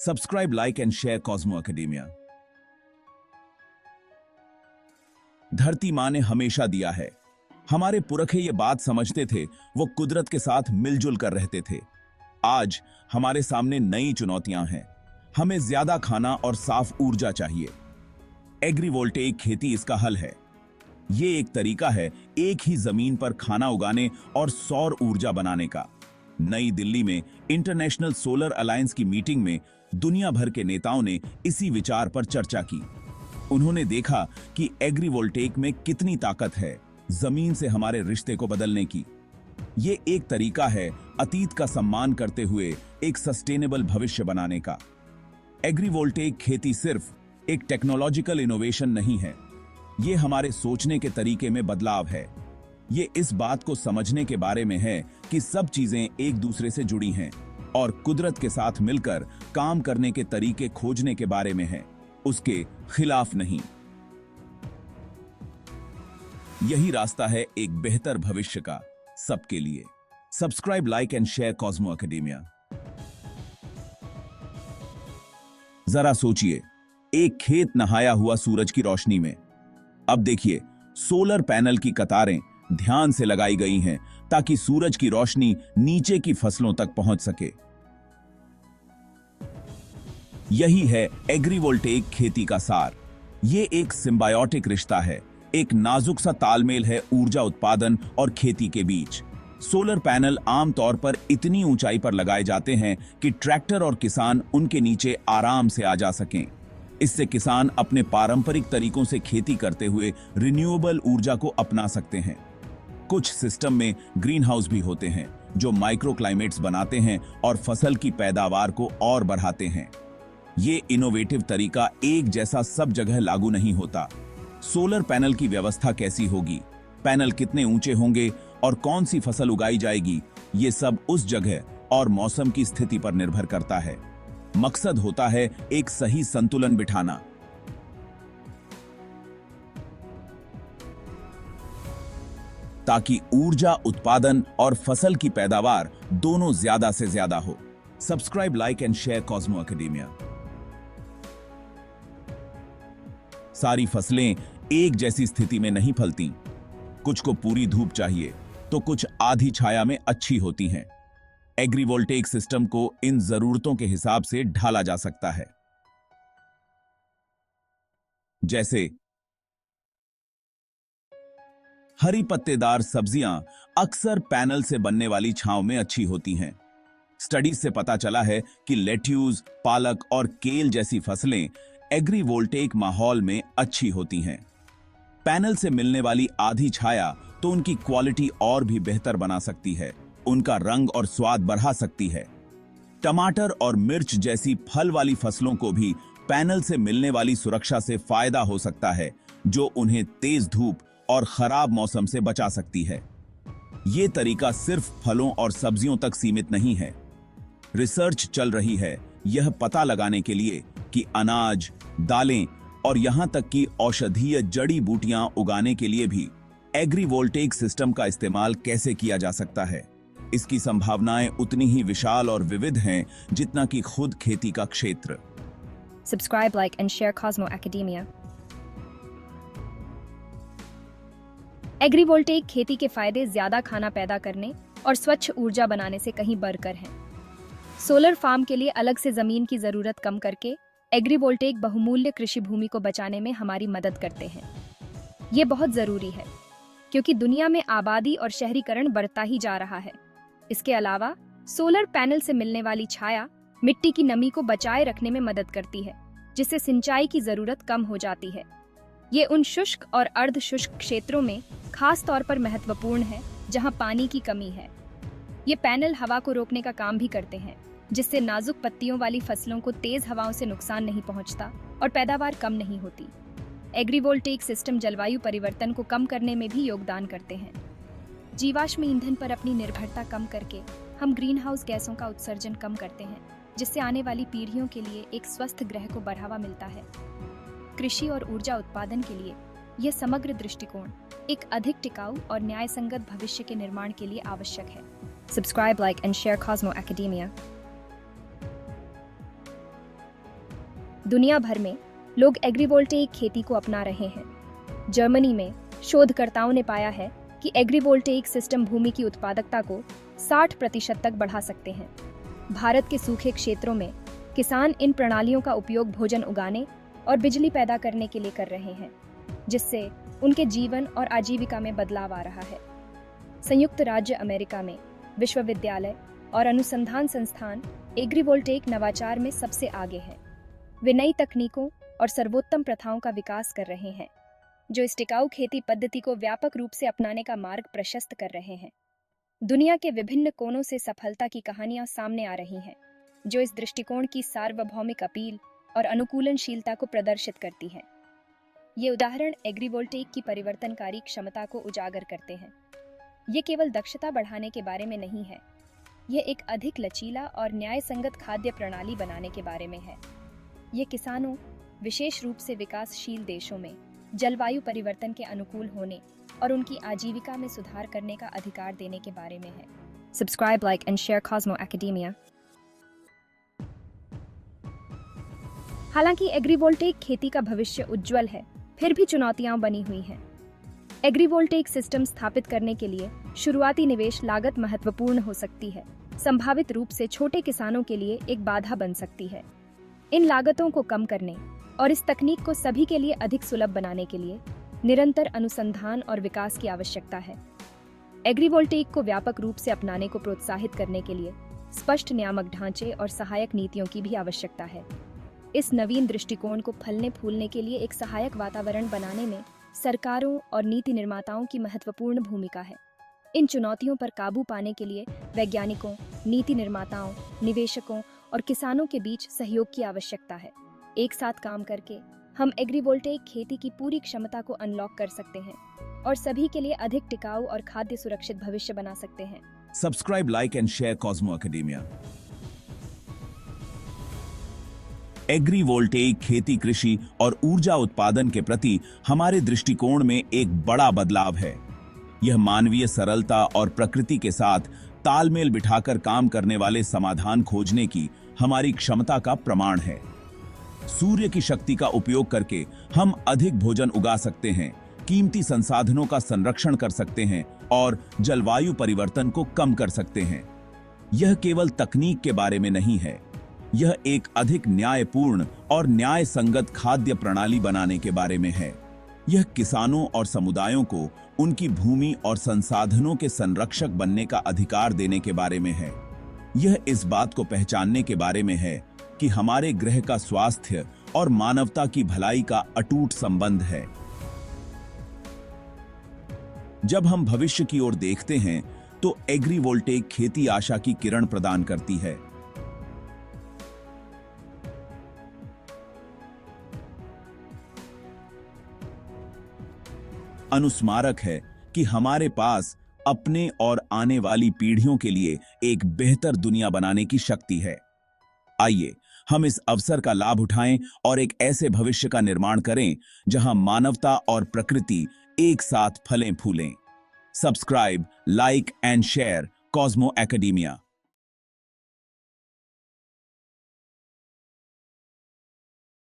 Subscribe, like and share Cosmo academia. धरती मां ने हमेशा दिया है। हमारे पुरखे ये बात समझते थे, वो कुदरत के साथ मिलजुल कर रहते थे। आज हमारे सामने नई चुनौतियां हैं। हमें ज्यादा खाना और साफ ऊर्जा चाहिए। एग्रीवोल्टेइक खेती इसका हल है। ये एक तरीका है एक ही जमीन पर खाना उगाने और सौर ऊर्जा बनाने का। नई दिल्ली में इंटरनेशनल सोलर अलायंस की मीटिंग में दुनिया भर के नेताओं ने इसी विचार पर चर्चा की। उन्होंने देखा कि एग्रीवोल्टेइक में कितनी ताकत है जमीन से हमारे रिश्ते को बदलने की। ये एक तरीका है अतीत का सम्मान करते हुए एक सस्टेनेबल भविष्य बनाने का। एग्रीवोल्टेइक खेती सिर्फ एक टेक्नोलॉजिकल इनोवेशन नहीं है, ये हमारे सोचने के तरीके में बदलाव है। ये इस बात को समझने के बारे में है कि सब चीजें एक दूसरे से जुड़ी हैं और कुदरत के साथ मिलकर काम करने के तरीके खोजने के बारे में है, उसके खिलाफ नहीं। यही रास्ता है एक बेहतर भविष्य का सबके लिए। Subscribe, like and share Cosmo academia. जरा सोचिए, एक खेत नहाया हुआ सूरज की रोशनी में। अब देखिए, सोलर पैनल की कतारें ध्यान से लगाई गई हैं ताकि सूरज की रोशनी नीचे की फसलों तक पहुंच सके। यही है एग्रीवोल्टेइक खेती का सार। यह एक सिम्बायोटिक रिश्ता है, एक नाजुक सा तालमेल है ऊर्जा उत्पादन और खेती के बीच। सोलर पैनल आमतौर पर इतनी ऊंचाई पर लगाए जाते हैं कि ट्रैक्टर और किसान उनके नीचे आराम से आ जा सकें। इससे किसान अपने पारंपरिक तरीकों से खेती करते हुए रिन्यूएबल ऊर्जा को अपना सकते हैं। कुछ सिस्टम में ग्रीन हाउस भी होते हैं जो माइक्रो क्लाइमेट्स बनाते हैं और फसल की पैदावार को और बढ़ाते हैं। ये इनोवेटिव तरीका एक जैसा सब जगह लागू नहीं होता। सोलर पैनल की व्यवस्था कैसी होगी, पैनल कितने ऊंचे होंगे और कौन सी फसल उगाई जाएगी, ये सब उस जगह और मौसम की स्थिति पर निर्भर करता है। मकसद होता है एक सही संतुलन बिठाना। ताकि ऊर्जा उत्पादन और फसल की पैदावार दोनों ज्यादा से ज्यादा हो। Subscribe, like and share Cosmo academia. सारी फसलें एक जैसी स्थिति में नहीं फलती। कुछ को पूरी धूप चाहिए तो कुछ आधी छाया में अच्छी होती हैं। एग्रीवोल्टेइक सिस्टम को इन जरूरतों के हिसाब से ढाला जा सकता है। जैसे हरी पत्तेदार सब्जियां अक्सर पैनल से बनने वाली छांव में अच्छी होती हैं। स्टडीज से पता चला है कि लेट्यूस, पालक और केल जैसी फसलें एग्रीवोल्टेइक माहौल में अच्छी होती हैं। पैनल से मिलने वाली आधी छाया तो उनकी क्वालिटी और भी बेहतर बना सकती है, उनका रंग और स्वाद बढ़ा सकती है। टमाटर और मिर्च जैसी फल वाली फसलों को भी पैनल से मिलने वाली सुरक्षा से फायदा हो सकता है, जो उन्हें तेज धूप और खराब मौसम से बचा सकती है। यह तरीका सिर्फ फलों और सब्जियों तक सीमित नहीं है। रिसर्च चल रही है यह पता लगाने के लिए कि अनाज, दालें और यहां तक कि औषधीय जड़ी बूटियां उगाने के लिए भी एग्रीवोल्टेइक सिस्टम का इस्तेमाल कैसे किया जा सकता है। इसकी संभावनाएं उतनी ही विशाल और विविध हैं जितना कि खुद खेती का क्षेत्र। Subscribe, like and share Cosmo Academia. एग्रीवोल्टेइक खेती के फायदे ज्यादा खाना पैदा करने और स्वच्छ ऊर्जा बनाने से कहीं बढ़कर हैं। सोलर फार्म के लिए अलग से जमीन की जरूरत कम करके एग्रीवोल्टेइक बहुमूल्य कृषि भूमि को बचाने में हमारी मदद करते हैं। ये बहुत जरूरी है क्योंकि दुनिया में आबादी और शहरीकरण बढ़ता ही जा रहा है। इसके अलावा सोलर पैनल से मिलने वाली छाया मिट्टी की नमी को बचाए रखने में मदद करती है, जिससे सिंचाई की जरूरत कम हो जाती है। ये उन शुष्क और अर्ध शुष्क क्षेत्रों में खास तौर पर महत्वपूर्ण है जहां पानी की कमी है। ये पैनल हवा को रोकने का काम भी करते हैं, जिससे नाजुक पत्तियों वाली फसलों को तेज हवाओं से नुकसान नहीं पहुंचता और पैदावार कम नहीं होती। एग्रीवोल्टेइक सिस्टम जलवायु परिवर्तन को कम करने में भी योगदान करते हैं। जीवाश्म ईंधन पर अपनी निर्भरता कम करके हम ग्रीन हाउस गैसों का उत्सर्जन कम करते हैं, जिससे आने वाली पीढ़ियों के लिए एक स्वस्थ ग्रह को बढ़ावा मिलता है। कृषि और ऊर्जा उत्पादन के लिए यह समग्र दृष्टिकोण एक अधिक टिकाऊ और न्यायसंगत भविष्य के निर्माण के लिए आवश्यक है। Subscribe, like and share Cosmo Academia. दुनिया भर में लोग एग्रीवोल्टेइक खेती को अपना रहे हैं। जर्मनी में शोधकर्ताओं ने पाया है कि एग्रीवोल्टेइक सिस्टम भूमि की उत्पादकता को 60% तक बढ़ा सकते हैं। भारत के सूखे क्षेत्रों में किसान इन प्रणालियों का उपयोग भोजन उगाने और बिजली पैदा करने के लिए कर रहे हैं, जिससे उनके जीवन और आजीविका में बदलाव आ रहा है। संयुक्त राज्य अमेरिका में विश्वविद्यालय और अनुसंधान संस्थान एग्रीवोल्टेइक नवाचार में सबसे आगे हैं। वे नई तकनीकों और सर्वोत्तम प्रथाओं का विकास कर रहे हैं, जो इस टिकाऊ खेती पद्धति को व्यापक रूप से अपनाने का मार्ग प्रशस्त कर रहे हैं। दुनिया के विभिन्न कोनों से सफलता की कहानियां सामने आ रही हैं, जो इस दृष्टिकोण की सार्वभौमिक अपील और अनुकूलनशीलता को प्रदर्शित करती हैं। ये उदाहरण एग्रीवोल्टेइक की परिवर्तनकारी क्षमता को उजागर करते हैं। ये केवल दक्षता बढ़ाने के बारे में नहीं है, यह एक अधिक लचीला और न्यायसंगत खाद्य प्रणाली बनाने के बारे में है। ये किसानों, विशेष रूप से विकासशील देशों में जलवायु परिवर्तन के अनुकूल होने और उनकी आजीविका में सुधार करने का अधिकार देने के बारे में है। Subscribe, like and share Cosmo academia. हालांकि एग्रीवोल्टेइक खेती का भविष्य उज्जवल है, फिर भी चुनौतियां बनी हुई हैं। एग्रीवोल्टेइक सिस्टम स्थापित करने के लिए शुरुआती निवेश लागत महत्वपूर्ण हो सकती है, संभावित रूप से छोटे किसानों के लिए एक बाधा बन सकती है। इन लागतों को कम करने और इस तकनीक को सभी के लिए अधिक सुलभ बनाने के लिए निरंतर अनुसंधान और विकास की आवश्यकता है। एग्रीवोल्टेइक को व्यापक रूप से अपनाने को प्रोत्साहित करने के लिए स्पष्ट नियामक ढांचे और सहायक नीतियों की भी आवश्यकता है। इस नवीन दृष्टिकोण को फलने फूलने के लिए एक सहायक वातावरण बनाने में सरकारों और नीति निर्माताओं की महत्वपूर्ण भूमिका है। इन चुनौतियों पर काबू पाने के लिए वैज्ञानिकों, नीति निर्माताओं, निवेशकों और किसानों के बीच सहयोग की आवश्यकता है। एक साथ काम करके हम एग्रीवोल्टेइक खेती की पूरी क्षमता को अनलॉक कर सकते हैं और सभी के लिए अधिक टिकाऊ और खाद्य सुरक्षित भविष्य बना सकते हैं। Subscribe, like and share Cosmo Academia. Agrivoltaic खेती कृषि और ऊर्जा उत्पादन के प्रति हमारे दृष्टिकोण में एक बड़ा बदलाव है। यह मानवीय सरलता और प्रकृति के साथ तालमेल बिठाकर काम करने वाले समाधान खोजने की हमारी क्षमता का प्रमाण है। सूर्य की शक्ति का उपयोग करके हम अधिक भोजन उगा सकते हैं, कीमती संसाधनों का संरक्षण कर सकते हैं और जलवायु परिवर्तन को कम कर सकते हैं। यह केवल तकनीक के बारे में नहीं है, यह एक अधिक न्यायपूर्ण और न्याय संगत खाद्य प्रणाली बनाने के बारे में है। यह किसानों और समुदायों को उनकी भूमि और संसाधनों के संरक्षक बनने का अधिकार देने के बारे में है। यह इस बात को पहचानने के बारे में है कि हमारे ग्रह का स्वास्थ्य और मानवता की भलाई का अटूट संबंध है। जब हम भविष्य की ओर देखते हैं तो एग्रीवोल्टेइक खेती आशा की किरण प्रदान करती है। अनुस्मारक है कि हमारे पास अपने और आने वाली पीढ़ियों के लिए एक बेहतर दुनिया बनाने की शक्ति है। आइए हम इस अवसर का लाभ उठाएं और एक ऐसे भविष्य का निर्माण करें जहां मानवता और प्रकृति एक साथ फलें फूलें। Subscribe, like and share Cosmo academia.